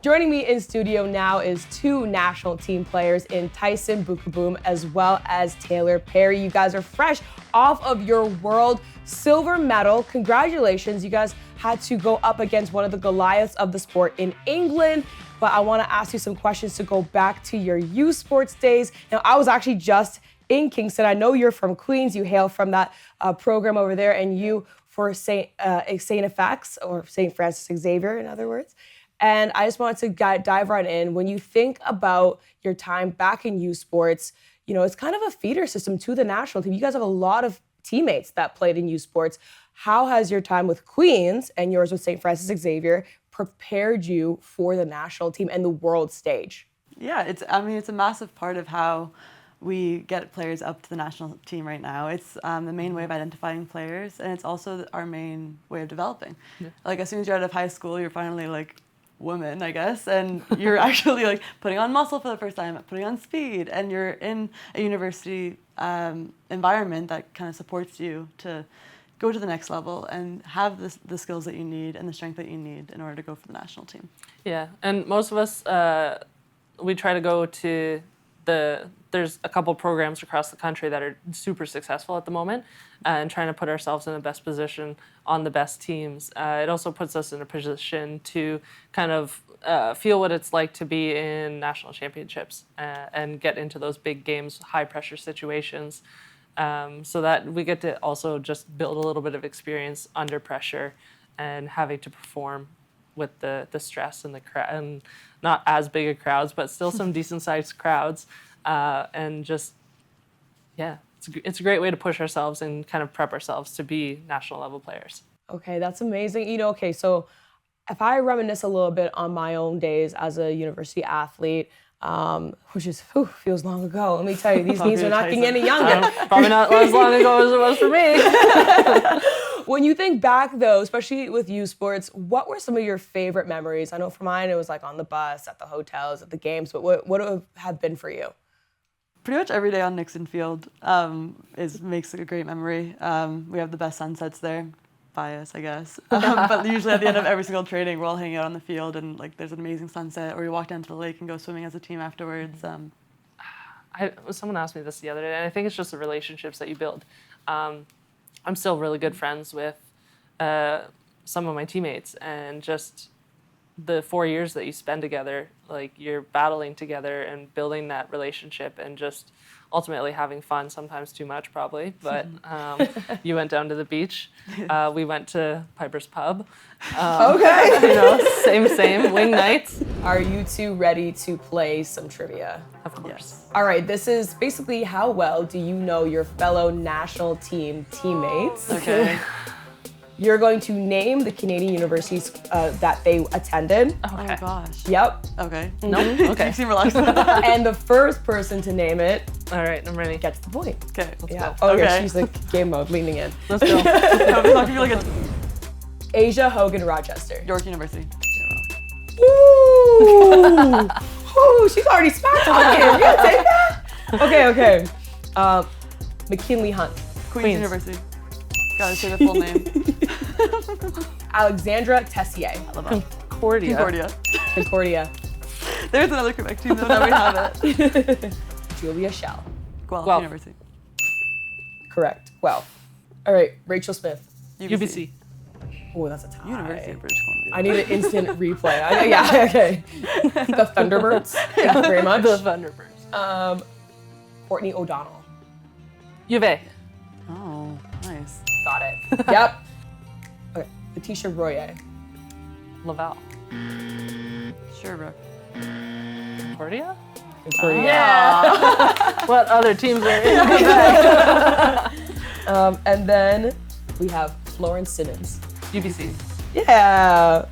Joining me in studio now is two national team players in Tyson Beukeboom as well as Taylor Perry. You guys are fresh off of your world silver medal. Congratulations. You guys had to go up against one of the Goliaths of the sport in England. But I want to ask you some questions to go back to your youth sports days. Now, I was actually just in Kingston. I know you're from Queens. You hail from that program over there, and you for St. FX, or St. Francis Xavier, in other words. And I just wanted to dive right in. When you think about your time back in youth sports, you know, it's kind of a feeder system to the national team. You guys have a lot of teammates that played in youth sports. How has your time with Queens and yours with St. Francis Xavier prepared you for the national team and the world stage? Yeah, it's a massive part of how we get players up to the national team right now. It's the main way of identifying players, and it's also our main way of developing. Yeah. Like, as soon as you're out of high school, you're finally like woman, I guess, and you're actually like putting on muscle for the first time, putting on speed, and you're in a university environment that kind of supports you to go to the next level and have the skills that you need and the strength that you need in order to go for the national team. Yeah, and most of us, we try to go to there's a couple programs across the country that are super successful at the moment, and trying to put ourselves in the best position on the best teams. It also puts us in a position to kind of feel what it's like to be in national championships and get into those big games, high pressure situations, so that we get to also just build a little bit of experience under pressure and having to perform with the stress and the crowd, and not as big a crowds, but still some decent sized crowds, and just, yeah, it's a great way to push ourselves and kind of prep ourselves to be national level players. Okay, that's amazing. You know, okay, so if I reminisce a little bit on my own days as a university athlete, which is feels long ago. Let me tell you, these knees are not getting any younger. Probably not as long ago as it was for me. When you think back, though, especially with youth sports, what were some of your favorite memories? I know for mine, it was like on the bus, at the hotels, at the games, but what have been for you? Pretty much every day on Nixon Field makes a great memory. We have the best sunsets there. Bias, I guess. But usually at the end of every single training, we're all hanging out on the field, and like there's an amazing sunset, or we walk down to the lake and go swimming as a team afterwards. Someone asked me this the other day, and I think it's just the relationships that you build. I'm still really good friends with some of my teammates, and just the 4 years that you spend together, like you're battling together and building that relationship and just ultimately having fun, sometimes too much probably, but you went down to the beach. We went to Piper's Pub. Okay. You know, same, wing nights. Are you two ready to play some trivia? Of course. Yes. All right, this is basically how well do you know your fellow national team teammates? Okay. You're going to name the Canadian universities that they attended. Oh my gosh. Yep. Okay. Nope. Okay. You seem relaxed. And the first person to name it All right, I'm ready. gets the point. Okay. Let's Yeah. go. Oh, yeah, Okay. she's like game mode, leaning in. Let's go. No, it's not gonna be like a Asia Hogan Rochester. York University. Ooh. Ooh, she's already smacked on him. You gonna take that? Okay. McKinley Hunt. Queen's University. Gotta say the full name. Alexandra Tessier. Concordia. Concordia. There's another Quebec team though, now we have it. Julia Schell. Guelph Guelph. University. Correct. Well. All right, Rachel Smith. UBC. Oh, that's a tie. University of British Columbia. I need an instant replay. Yeah, okay. The Thunderbirds. Thank you very much. The Thunderbirds. Courtney O'Donnell. U of A. Oh, nice. Got it. Yep. Okay. Letitia Royer. Laval. Sherbrooke. Concordia? Concordia. Yeah. What other teams are in Quebec? And then we have Florence Simmons. UBC. Yeah.